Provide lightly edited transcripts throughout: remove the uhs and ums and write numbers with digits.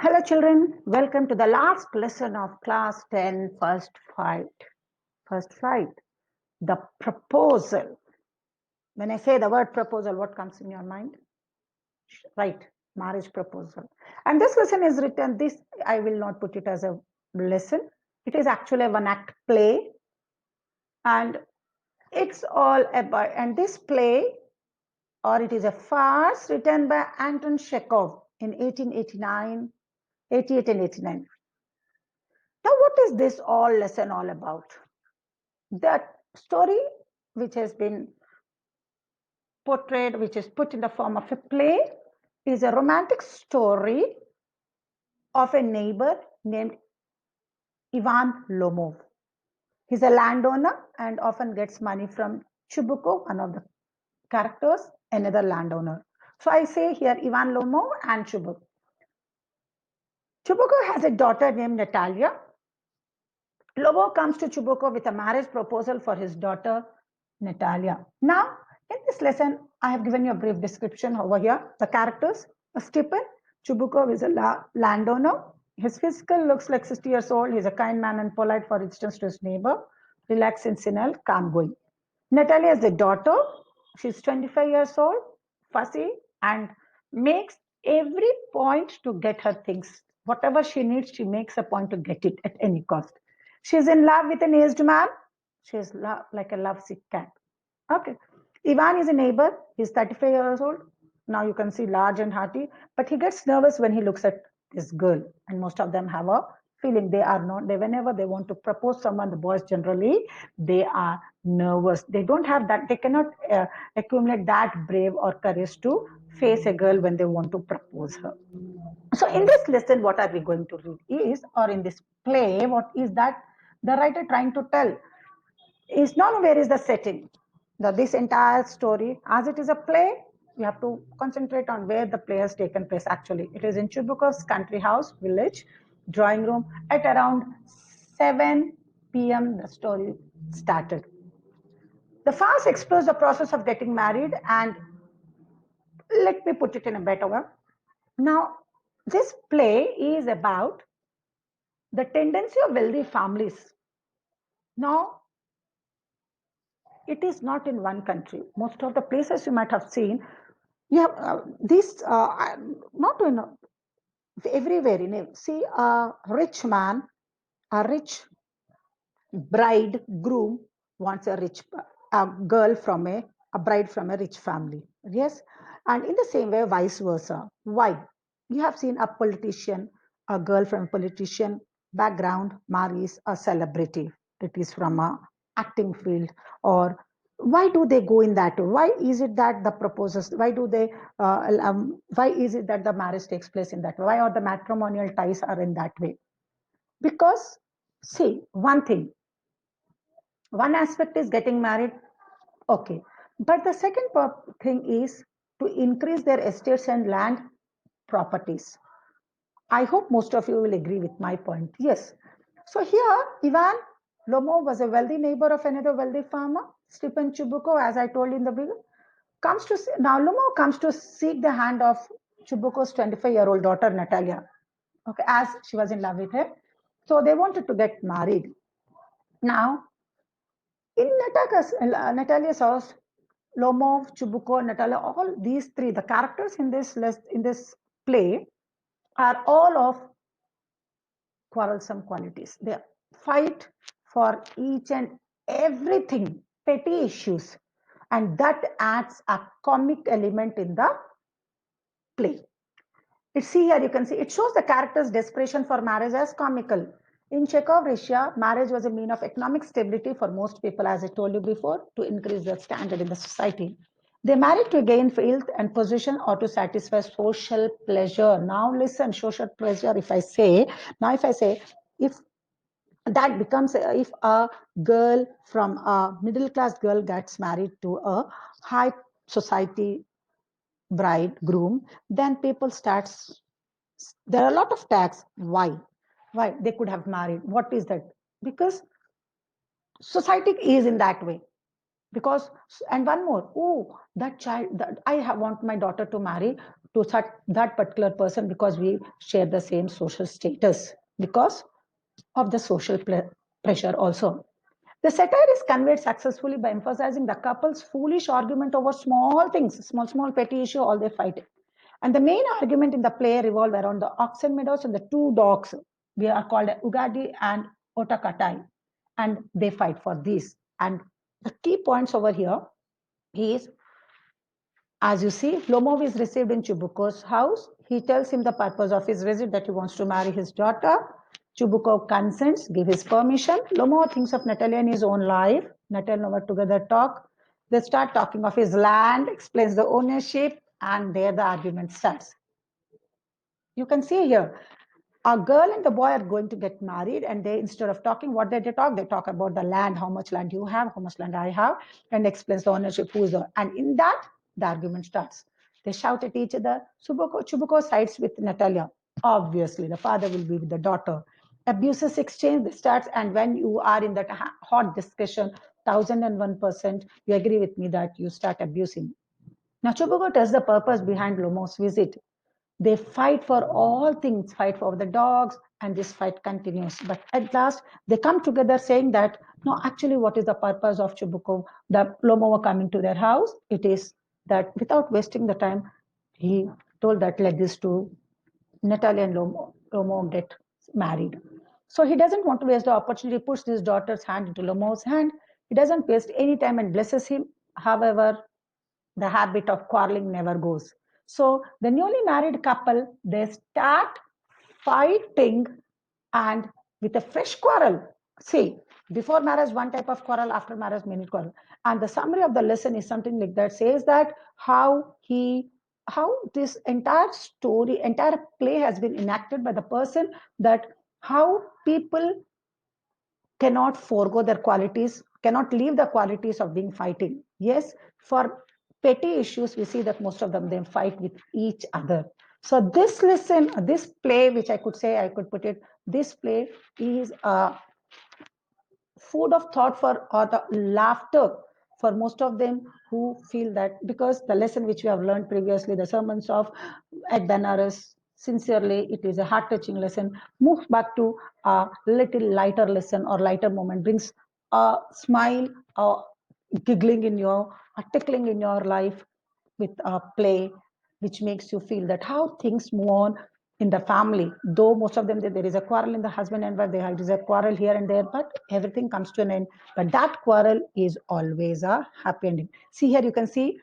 Hello children, welcome to the last lesson of class 10 first fight. First fight, the proposal. When I say the word proposal, what comes in your mind? Right, marriage proposal. And this lesson is written, this I will not put it as a lesson. It is actually a one act play. And it's all about, and this play, or it is a farce written by Anton Chekhov in 1889, 88 and 89. Now, what is this all lesson all about? That story which has been portrayed, which is put in the form of a play, is a romantic story of a neighbor named Ivan Lomov. He's a landowner and often gets money from Chubuko, one of the characters, another landowner. So I say here Ivan Lomov and Chubuko. Chubuko has a daughter named Natalia. Lobo comes to Chubuko with a marriage proposal for his daughter, Natalia. Now, in this lesson, I have given you a brief description over here. The characters, Stephen, Chubuko is a landowner. His physical looks like 60 years old. He's a kind man and polite, for instance, to his neighbor. Relaxed and senile, calm going. Natalia is the daughter. She's 25 years old, fussy, and makes every point to get her things. Whatever she needs, she makes a point to get it at any cost. She's in love with an aged man. She's like a lovesick cat. Okay. Ivan is a neighbor. He's 35 years old. Now you can see large and hearty, but he gets nervous when he looks at this girl. And most of them have a feeling they are not, they whenever they want to propose someone, the boys generally, they are nervous. They don't have that, they cannot accumulate that brave or courage to face a girl when they want to propose her. So in this lesson, what are we going to read is, or in this play, what is that the writer trying to tell is not where is the setting. This entire story, as it is a play, you have to concentrate on where the play has taken place actually. It is in Chubukov's country house, village, drawing room at around 7 p.m. The story started. The farce explores the process of getting married, and let me put it in a better way. Now, this play is about the tendency of wealthy families. Now, it is not in one country. Most of the places you might have seen, you have this, not in everywhere. See, a rich man, a rich bride, groom wants a girl from a bride from a rich family. Yes. And in the same way, vice versa. Why? You have seen a politician, a girl from a politician background marries a celebrity. It is from a acting field. Or why do they go in that way? Why is it that the proposals, why is it that the marriage takes place in that way? Why are the matrimonial ties are in that way? Because, see, one thing, one aspect is getting married, okay. But the second thing is to increase their estates and land properties. I hope most of you will agree with my point. Yes. So here, Ivan Lomo was a wealthy neighbor of another wealthy farmer, Stephen Chubuko, as I told in the beginning. Now Lomo comes to seek the hand of Chubuko's 25-year-old daughter, Natalia, okay, as she was in love with him. So they wanted to get married. Now, in Natalia's house, Lomov, Chubuko, Natalia, all these three, the characters in this play are all of quarrelsome qualities. They fight for each and everything, petty issues, and that adds a comic element in the play. See here, you can see it shows the character's desperation for marriage as comical. In Chekhov, Russia, marriage was a mean of economic stability for most people, as I told you before, to increase their standard in the society. They married to gain wealth and position or to satisfy social pleasure. Now listen, social pleasure, if I say, if that becomes, if a girl from a middle class girl gets married to a high society bridegroom, then people starts, there are a lot of tags. Why they could have married? What is that? Because society is in that way. Because, and one more, oh, that child that want my daughter to marry to that particular person because we share the same social status, because of the social pressure also. The satire is conveyed successfully by emphasizing the couple's foolish argument over small things, small petty issue, all they fight. And the main argument in the play revolve around the oxen meadows and the two dogs. We are called Ugadi and Otakatai, and they fight for these. And the key points over here is, as you see, Lomov is received in Chubuko's house. He tells him the purpose of his visit, that he wants to marry his daughter. Chubuko consents, give his permission. Lomov thinks of Natalia in his own life. Natalia and Lomov together talk. They start talking of his land, explains the ownership, and there the argument starts. You can see here, a girl and the boy are going to get married, and they, instead of talking, what they talk about the land, how much land you have, how much land I have, and explains the ownership, who is the, and in that the argument starts. They shout at each other. Chubuko sides with Natalia. Obviously the father will be with the daughter. Abuses exchange starts, and when you are in that hot discussion, 1001% you agree with me that you start abusing. Now Chubuko tells the purpose behind Lomo's visit. They fight for all things, fight for the dogs, and this fight continues. But at last, they come together saying that, no, actually, what is the purpose of Chubuko, the Lomo coming to their house? It is that without wasting the time, he told that let these two, Natalia and Lomo get married. So he doesn't want to waste the opportunity, puts his daughter's hand into Lomo's hand. He doesn't waste any time and blesses him. However, the habit of quarreling never goes. So the newly married couple, they start fighting, and with a fresh quarrel. See, before marriage, one type of quarrel, after marriage, many quarrel. And the summary of the lesson is something like that, says that how this entire story, entire play has been enacted by the person, that how people cannot forego their qualities, cannot leave the qualities of being fighting. Yes, for petty issues, we see that most of them they fight with each other. So this lesson, this play, which I could say, I could put it, this play is a food of thought for, or the laughter for most of them who feel that, because the lesson which we have learned previously, the sermons of at Benares, sincerely, it is a heart-touching lesson. Moves back to a little lighter lesson or lighter moment, brings a smile, a giggling in your, a tickling in your life with a play, which makes you feel that how things move on in the family. Though most of them, there is a quarrel in the husband and wife, there is a quarrel here and there, but everything comes to an end. But that quarrel is always a happy ending. See here, you can see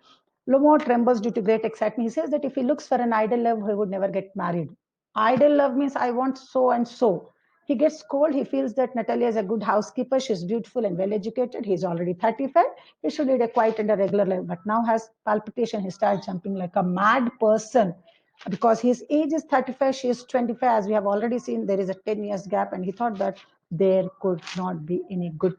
Lomo trembles due to great excitement. He says that if he looks for an idle love, he would never get married. Idle love means I want so and so. He gets cold. He feels that Natalia is a good housekeeper. She's beautiful and well educated. He's already 35. He should lead a quiet and a regular life. But now has palpitation. He starts jumping like a mad person because his age is 35. She is 25. As we have already seen, there is a 10 years gap. And he thought that there could not be any good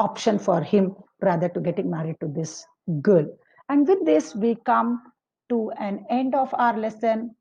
option for him rather to getting married to this girl. And with this, we come to an end of our lesson.